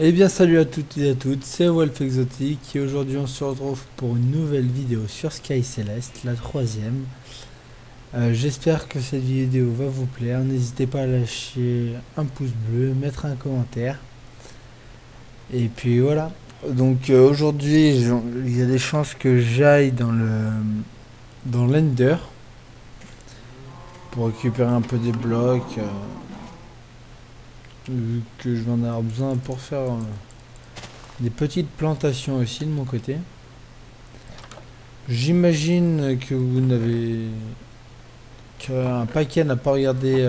Eh bien salut à toutes et à toutes, c'est Wolf Exotique et aujourd'hui on se retrouve pour une nouvelle vidéo sur Sky Celeste, la troisième. J'espère que cette vidéo va vous plaire, n'hésitez pas à lâcher un pouce bleu, mettre un commentaire. Et puis voilà, donc aujourd'hui il y a des chances que j'aille dans l'Ender pour récupérer un peu des blocs, vu que je vais en avoir besoin pour faire des petites plantations aussi de mon côté. J'imagine que vous n'avez qu'un paquet n'a pas regardé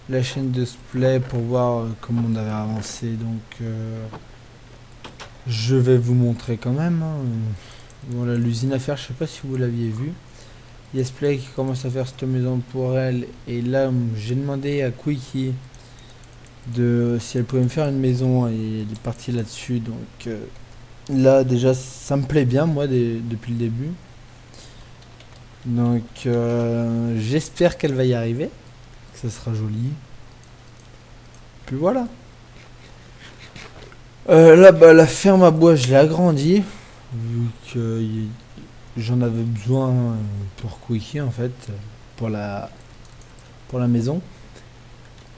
la chaîne de Splay pour voir comment on avait avancé, donc je vais vous montrer quand même, hein. Voilà l'usine à faire, je sais pas si vous l'aviez vu. Il y a Splay qui commence à faire cette maison pour elle, et là j'ai demandé à Quickie de si elle pouvait me faire une maison, et elle est partie là-dessus, donc là déjà ça me plaît bien moi depuis le début. Donc j'espère qu'elle va y arriver, que ça sera joli. Puis voilà. Là bah la ferme à bois je l'ai agrandie, vu que j'en avais besoin pour Quickie en fait, pour pour la maison.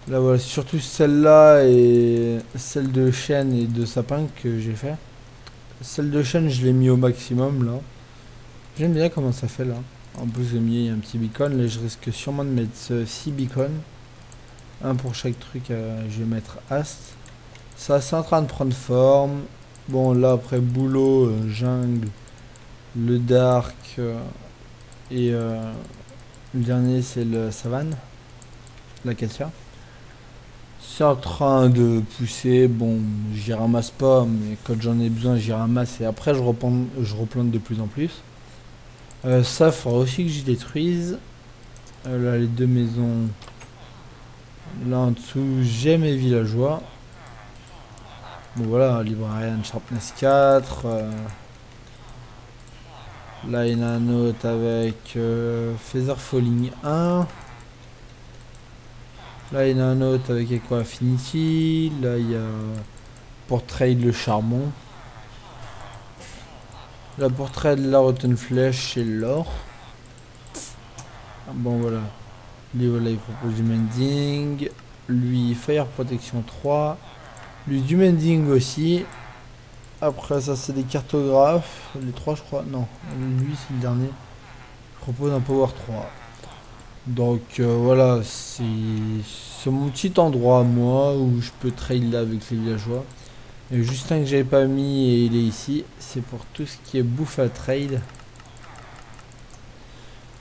Là voilà, surtout celle-là et celle de chêne et de sapin que j'ai fait. Celle de chêne je l'ai mis au maximum là. J'aime bien comment ça fait là. En plus j'ai mis un petit beacon, là je risque sûrement de mettre 6 beacons. Un pour chaque truc, je vais mettre Ast. Ça c'est en train de prendre forme. Bon là après boulot, jungle, le dark et le dernier c'est le savane, l'acacia. C'est en train de pousser, bon j'y ramasse pas mais quand j'en ai besoin j'y ramasse et après je replante de plus en plus. Ça faudra aussi que j'y détruise. Là les deux maisons, là en dessous j'ai mes villageois. Bon voilà, Librarian Sharpness 4. Là il y en a un autre avec Feather Falling 1. Là il y en a un autre avec Eco Affinity. Là il y a pour trade le charbon. Là pour trade la Rotten Flèche et l'or. Bon voilà. Lui voilà il propose du mending. Lui Fire Protection 3. Lui du mending aussi. Après ça c'est des cartographes. Les trois je crois. Non. Lui c'est le dernier. Propose un Power 3. Donc voilà, c'est mon petit endroit moi où je peux trade là avec les villageois. Et juste un que j'avais pas mis et il est ici, c'est pour tout ce qui est bouffe à trade.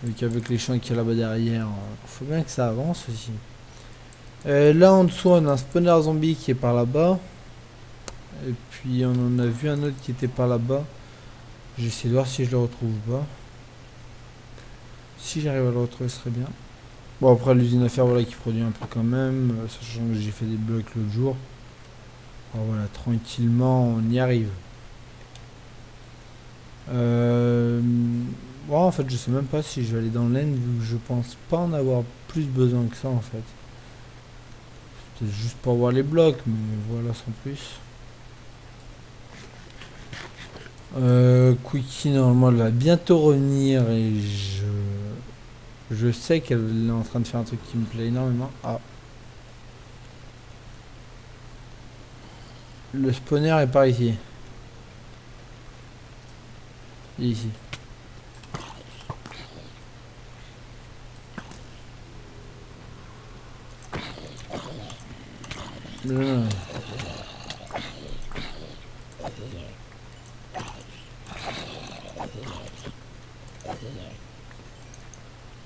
Donc avec les champs qu'il y a là-bas derrière, faut bien que ça avance aussi. Là en dessous on a un spawner zombie qui est par là-bas. Et puis on en a vu un autre qui était par là-bas. J'essaie de voir si je le retrouve ou pas. Si j'arrive à le retrouver ce serait bien. Bon après l'usine à faire voilà qui produit un peu quand même, sachant que j'ai fait des blocs l'autre jour. Alors voilà, tranquillement on y arrive. Bon, en fait je sais même pas si je vais aller dans l'end vu que je pense pas en avoir plus besoin que ça en fait. C'est juste pour voir les blocs mais voilà sans plus. Quickie normalement elle va bientôt revenir et je sais qu'elle est en train de faire un truc qui me plaît énormément. Ah. Le spawner est par ici. Il est ici. Là.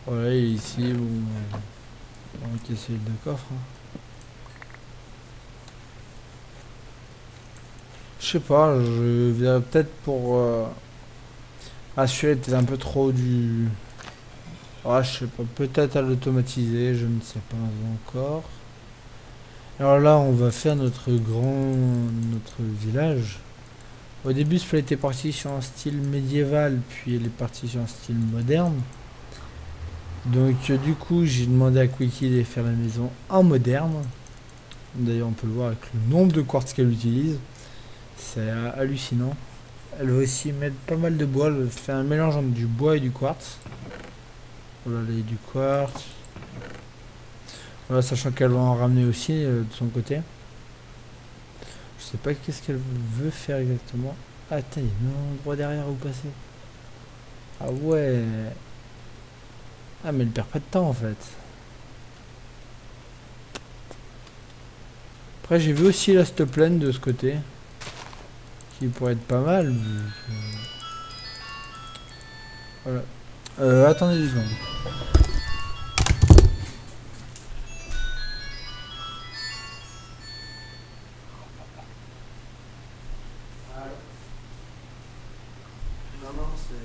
Voilà, il est ici. On va casser le coffre. Hein. Je sais pas, je verrai peut-être pour assurer peut-être un peu trop du... Ah, je sais pas, peut-être à l'automatiser, je ne sais pas encore. Alors là, on va faire notre village. Au début, Splay était parti sur un style médiéval, puis elle est partie sur un style moderne. Donc du coup, j'ai demandé à Quickie de faire la maison en moderne. D'ailleurs, on peut le voir avec le nombre de quartz qu'elle utilise. C'est hallucinant. Elle va aussi mettre pas mal de bois. Elle fait un mélange entre du bois et du quartz. Voilà, là, il y a du quartz. Voilà, sachant qu'elle va en ramener aussi de son côté. Je sais pas qu'est-ce qu'elle veut faire exactement. Ah, attends, il y a un endroit derrière où passer. Ah ouais. Ah, mais elle perd pas de temps en fait. Après, j'ai vu aussi la stopline de ce côté. Qui pourrait être pas mal. Voilà. Attendez 2 secondes. Non, non, c'est...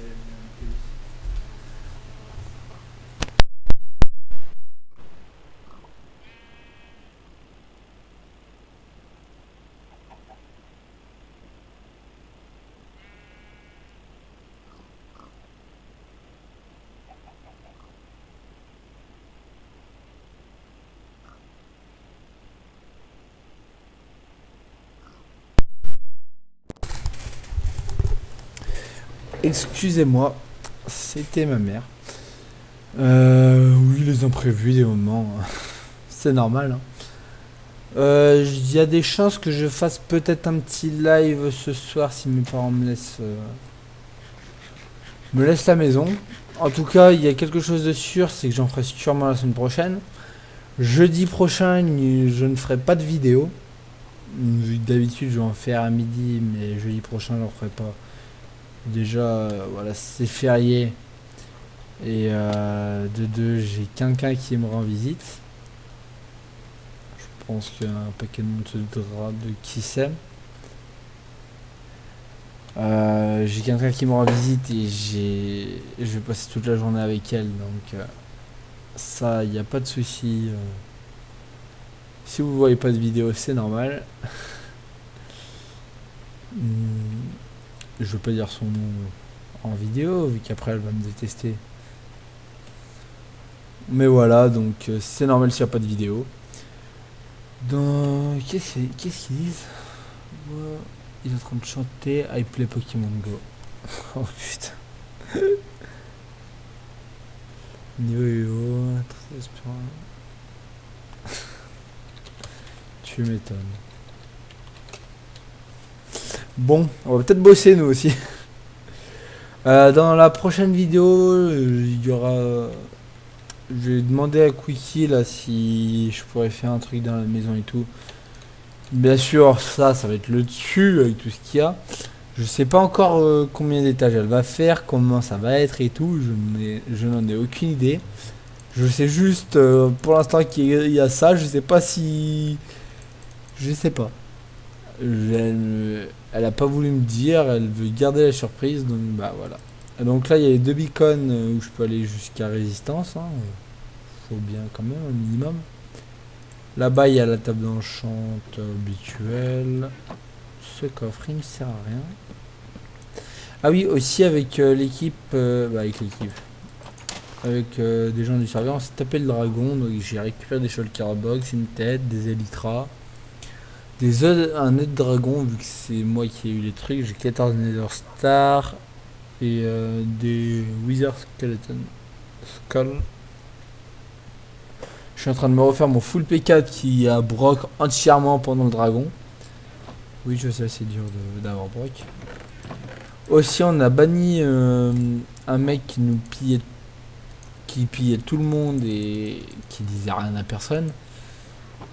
Excusez-moi, c'était ma mère. Oui, les imprévus, des moments, c'est normal. Hein. Il y a des chances que je fasse peut-être un petit live ce soir si mes parents me laissent la maison. En tout cas, il y a quelque chose de sûr, c'est que j'en ferai sûrement la semaine prochaine. Jeudi prochain, je ne ferai pas de vidéo. Vu que d'habitude, je vais en faire à midi, mais jeudi prochain, je n'en ferai pas. Déjà, voilà, c'est férié. Et de deux, j'ai quelqu'un qui me rend visite. Je pense qu'il y a un paquet de monde se dira de qui c'est. J'ai quelqu'un qui me rend visite et je vais passer toute la journée avec elle. Donc ça, il n'y a pas de souci. Si vous voyez pas de vidéo, c'est normal. Je veux pas dire son nom en vidéo, vu qu'après elle va me détester. Mais voilà, donc c'est normal s'il n'y a pas de vidéo. Dans... Qu'est-ce qu'ils disent? Ouais. Il est en train de chanter I play Pokémon Go. Oh putain. Niveau UO, très espérant. Tu m'étonnes. Bon, on va peut-être bosser nous aussi. Dans la prochaine vidéo, il y aura... Je vais demander à Quickie là si je pourrais faire un truc dans la maison et tout. Bien sûr, ça va être le dessus avec tout ce qu'il y a. Je sais pas encore combien d'étages elle va faire, comment ça va être et tout. Je n'en ai aucune idée. Je sais juste pour l'instant qu'il y a ça. Je sais pas si... Je sais pas. Elle a pas voulu me dire. Elle veut garder la surprise. Donc bah voilà. Et donc là il y a les 2 beacons où je peux aller jusqu'à résistance. Hein. Faut bien quand même un minimum. Là-bas il y a la table d'enchant habituelle. Ce coffre il me sert à rien. Ah oui, aussi avec l'équipe, avec des gens du serveur, on s'est tapé le dragon, donc j'ai récupéré des shulker box, une tête, des elytras, un œuf de dragon, vu que c'est moi qui ai eu les trucs, j'ai 14 nether stars et des wither skeleton skull. Je suis en train de me refaire mon full P4 qui a broc entièrement pendant le dragon. Oui, je sais, c'est dur d'avoir broc. Aussi, on a banni un mec qui pillait tout le monde et qui disait rien à personne.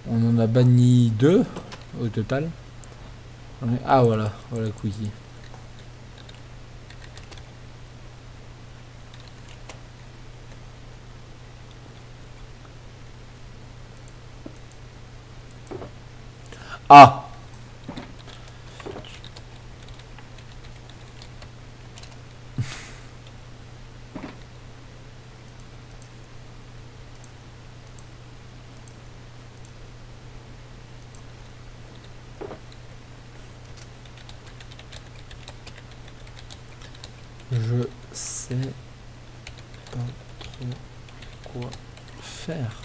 On en a banni 2 au total. Ah voilà, voilà Quickie. Ah, je sais pas trop quoi faire.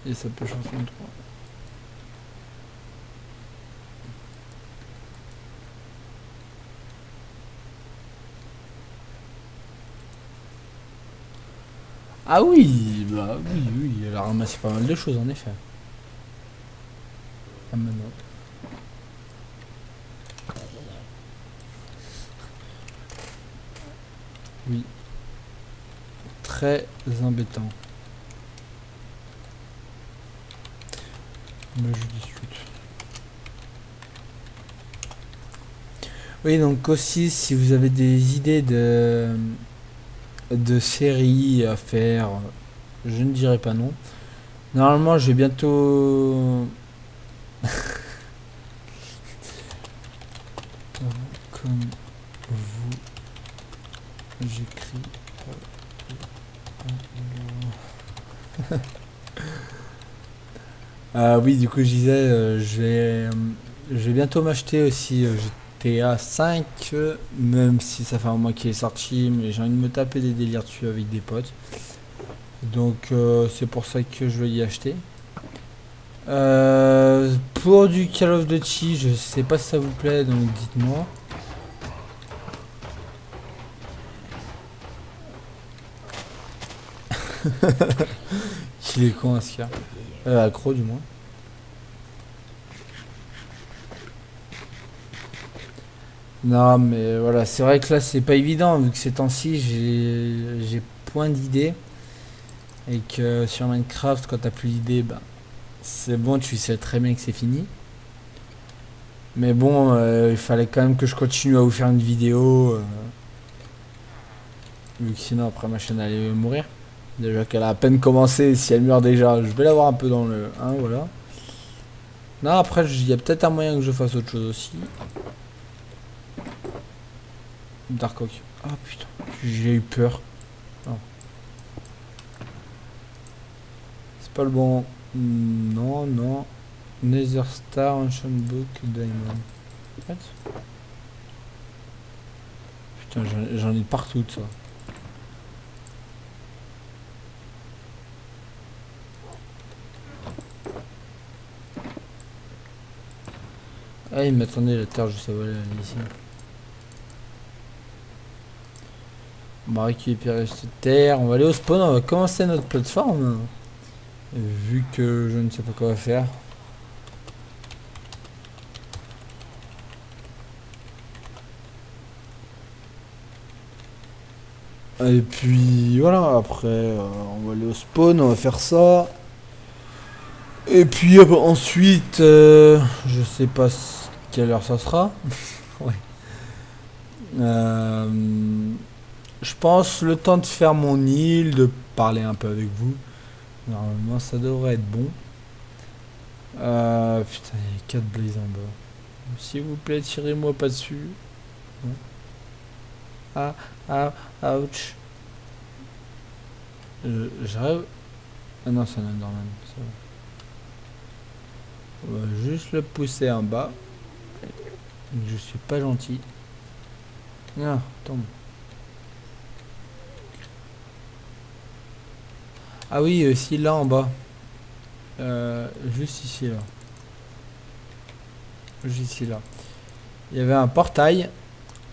Et ça peut changer en 3. Ah oui, bah oui, oui, elle a ramassé pas mal de choses en effet. Ah maintenant. Oui, très embêtant. Mais je discute. Oui, donc aussi, si vous avez des idées de séries à faire, je ne dirais pas non. Normalement, je vais bientôt... Comme vous, j'écris... oui, du coup, je disais, je vais bientôt m'acheter aussi GTA 5, même si ça fait un mois qu'il est sorti, mais j'ai envie de me taper des délires dessus avec des potes. Donc, c'est pour ça que je vais y acheter. Pour du Call of Duty, je sais pas si ça vous plaît, donc dites-moi. Il est con, Asker. Accro, du moins. Non, mais voilà, c'est vrai que là, c'est pas évident, vu que ces temps-ci, j'ai point d'idées. Et que sur Minecraft, quand t'as plus d'idées, bah, c'est bon, tu sais très bien que c'est fini. Mais bon, il fallait quand même que je continue à vous faire une vidéo. Vu que sinon, après, ma chaîne allait mourir. Déjà qu'elle a à peine commencé, si elle meurt déjà, je vais l'avoir un peu dans le 1, voilà. Non, après, il y a peut-être un moyen que je fasse autre chose aussi. Dark Oak. Ah putain, j'ai eu peur. Oh. C'est pas le bon. Non, non. Nether Star, Ancient Book, Diamond. What? Putain, j'en ai partout de ça. Ah, il m'attendait la terre, je savais aller ici. On va récupérer cette terre, on va aller au spawn, on va commencer notre plateforme. Vu que je ne sais pas quoi faire. Et puis voilà, après on va aller au spawn, on va faire ça. Et puis ensuite, je sais pas quelle heure ça sera. Ouais. Euh, je pense le temps de faire mon île, de parler un peu avec vous. Normalement ça devrait être bon. Putain, il y a 4 blazes en bas. S'il vous plaît, tirez-moi pas dessus. Bon. Ah, ah, ouch. J'arrive. Ah non, c'est un Enderman. Ça va. On va juste le pousser en bas. Je suis pas gentil. Ah, tombe. Ah oui, aussi là en bas. Juste ici là. Juste ici là. Il y avait un portail.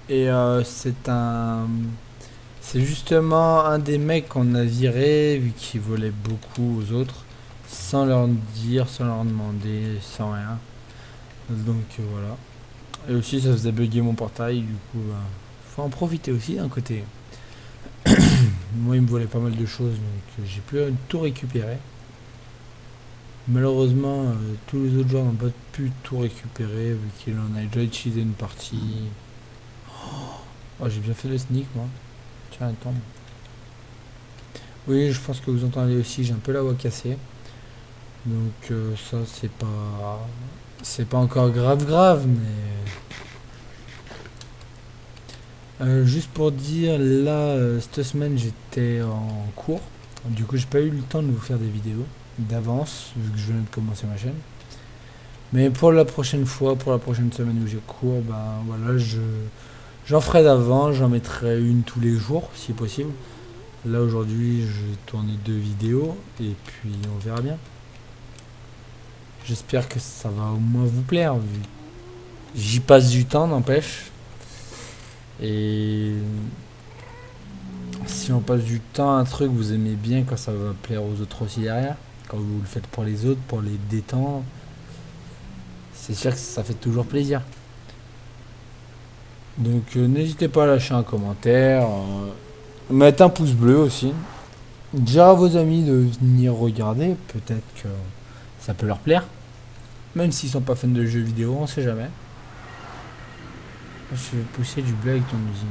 Et c'est justement un des mecs qu'on a viré vu qu'il volait beaucoup aux autres. Sans leur dire, sans leur demander, sans rien. Donc voilà. Et aussi ça faisait bugger mon portail. Du coup, faut en profiter aussi d'un côté. Moi il me volait pas mal de choses. Donc j'ai pu tout récupérer. Malheureusement, tous les autres joueurs n'ont pas pu tout récupérer vu qu'il en a déjà utilisé une partie. Oh, j'ai bien fait le sneak, moi. Tiens, attends. Oui, je pense que vous entendez aussi, j'ai un peu la voix cassée. Donc ça, c'est pas encore grave, mais... juste pour dire, là, cette semaine, j'étais en cours. Du coup, j'ai pas eu le temps de vous faire des vidéos d'avance, vu que je venais de commencer ma chaîne. Mais pour la prochaine fois, pour la prochaine semaine où j'ai cours, ben voilà, j'en ferai d'avant, j'en mettrai une tous les jours, si possible. Là, aujourd'hui, j'ai tourné 2 vidéos, et puis on verra bien. J'espère que ça va au moins vous plaire. J'y passe du temps, n'empêche. Et si on passe du temps à un truc, vous aimez bien quand ça va plaire aux autres aussi derrière. Quand vous le faites pour les autres, pour les détendre. C'est sûr que ça fait toujours plaisir. Donc n'hésitez pas à lâcher un commentaire. Mettre un pouce bleu aussi. Dire à vos amis de venir regarder. Peut-être que ça peut leur plaire. Même s'ils sont pas fans de jeux vidéo, on sait jamais. Je vais pousser du blé avec ton usine.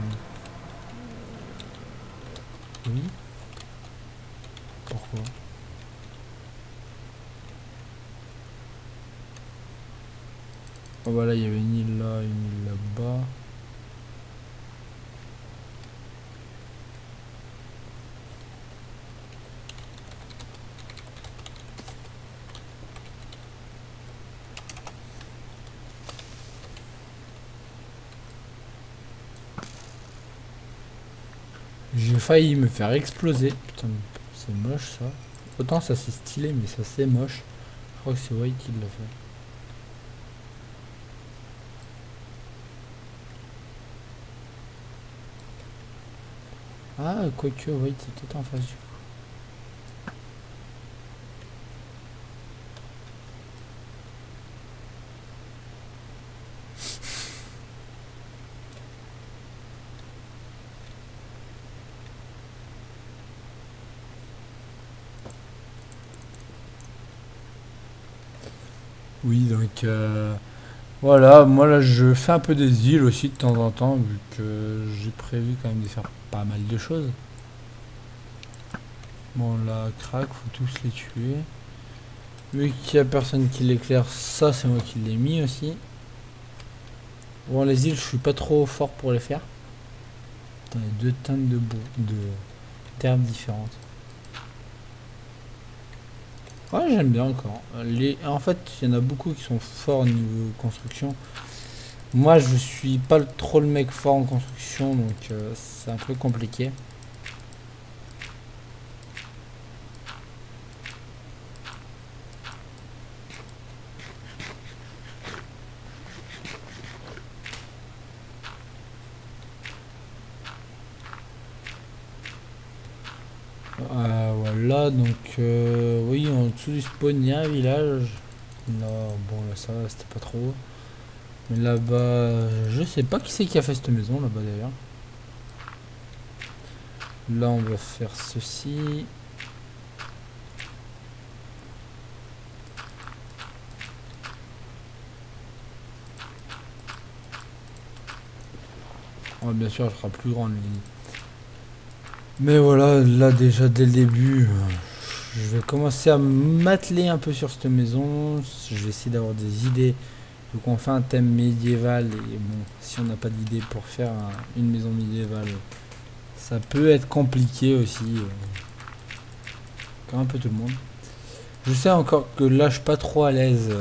Oui. Pourquoi? Oh voilà, il y avait une île là, une île là-bas. J'ai failli me faire exploser. Putain, c'est moche ça. Autant ça c'est stylé, mais ça c'est moche. Je crois que c'est White qui l'a fait. Ah, quoique White c'est peut-être en face du coup. Oui, donc voilà, moi là je fais un peu des îles aussi de temps en temps, vu que j'ai prévu quand même de faire pas mal de choses. Bon là, crac, faut tous les tuer. Vu qu'il y a personne qui l'éclaire, ça c'est moi qui l'ai mis aussi. Bon les îles, je suis pas trop fort pour les faire. Attends, il y a deux teintes de d'herbes différentes. Ouais, j'aime bien encore. En fait, il y en a beaucoup qui sont forts au niveau construction. Moi, je suis pas trop le mec fort en construction, donc c'est un peu compliqué. Voilà, donc oui, en dessous du spawn, il y a un village. Là, bon, là, ça, c'était pas trop. Mais là-bas, je sais pas qui c'est qui a fait cette maison, là-bas d'ailleurs. Là, on va faire ceci. Oh, bien sûr, elle sera plus grande, Lily. Mais voilà, là, déjà, dès le début, je vais commencer à m'atteler un peu sur cette maison. Je vais essayer d'avoir des idées. Donc, on fait un thème médiéval. Et bon, si on n'a pas d'idée pour faire une maison médiévale, ça peut être compliqué aussi. Comme un peu tout le monde. Je sais encore que là, je suis pas trop à l'aise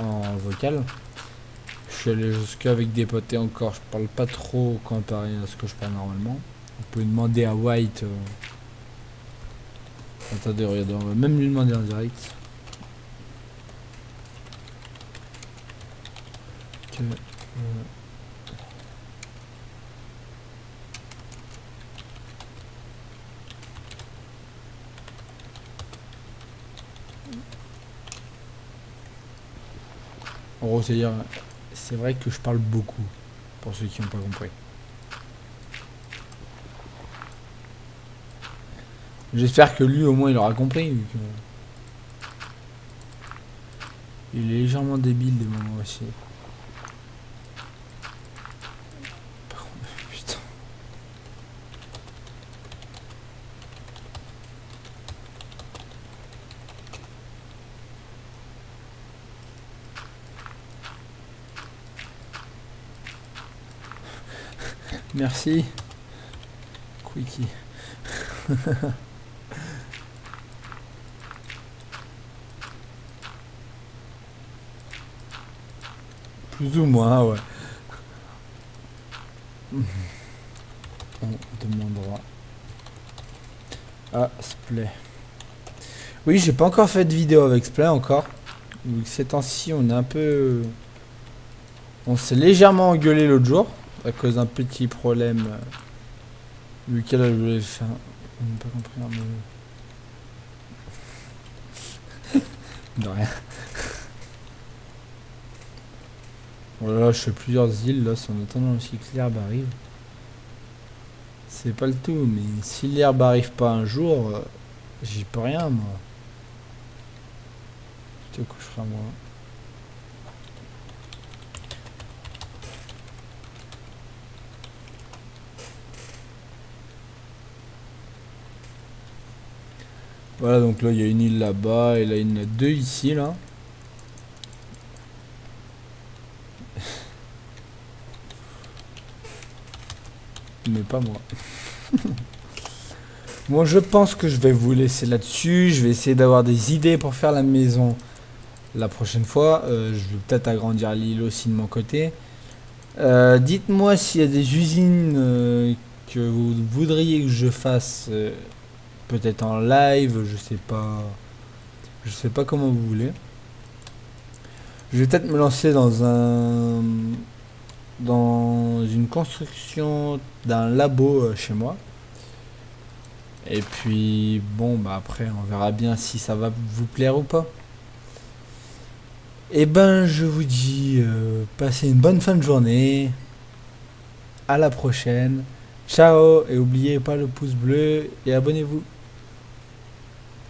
en vocal. Je suis allé jusqu'avec des potes et encore, je parle pas trop comparé à ce que je parle normalement. Vous pouvez demander à White. Attendez, regardez, on va même lui demander en direct. Que, en gros, c'est-à-dire, c'est vrai que je parle beaucoup, pour ceux qui n'ont pas compris. J'espère que lui, au moins, il aura compris. Vu que il est légèrement débile des moments aussi. Putain. Merci. Quickie. Plus ou moins, ouais. On demandera. Ah, Splay. Oui, j'ai pas encore fait de vidéo avec Splay encore. Vu que ces temps-ci, on est un peu... On s'est légèrement engueulé l'autre jour, à cause d'un petit problème, vu qu'elle voulait faire... On n'a pas compris, hein, mais... De rien. Voilà, je fais plusieurs îles, là, en attendant aussi que l'herbe arrive. C'est pas le tout, mais si l'herbe arrive pas un jour, j'y peux rien, moi. Je te coucherai, moi. Voilà, donc là, il y a une île là-bas, et là, il y en a deux ici, là. Mais pas moi. Moi, je pense que je vais vous laisser là-dessus. Je vais essayer d'avoir des idées pour faire la maison la prochaine fois. Je vais peut-être agrandir l'île aussi de mon côté. Dites-moi s'il y a des usines que vous voudriez que je fasse, peut-être en live, je sais pas. Je sais pas comment vous voulez. Je vais peut-être me lancer dans une construction d'un labo chez moi. Et puis bon bah après on verra bien si ça va vous plaire ou pas. Et ben je vous dis passez une bonne fin de journée. À la prochaine. Ciao et oubliez pas le pouce bleu et abonnez-vous.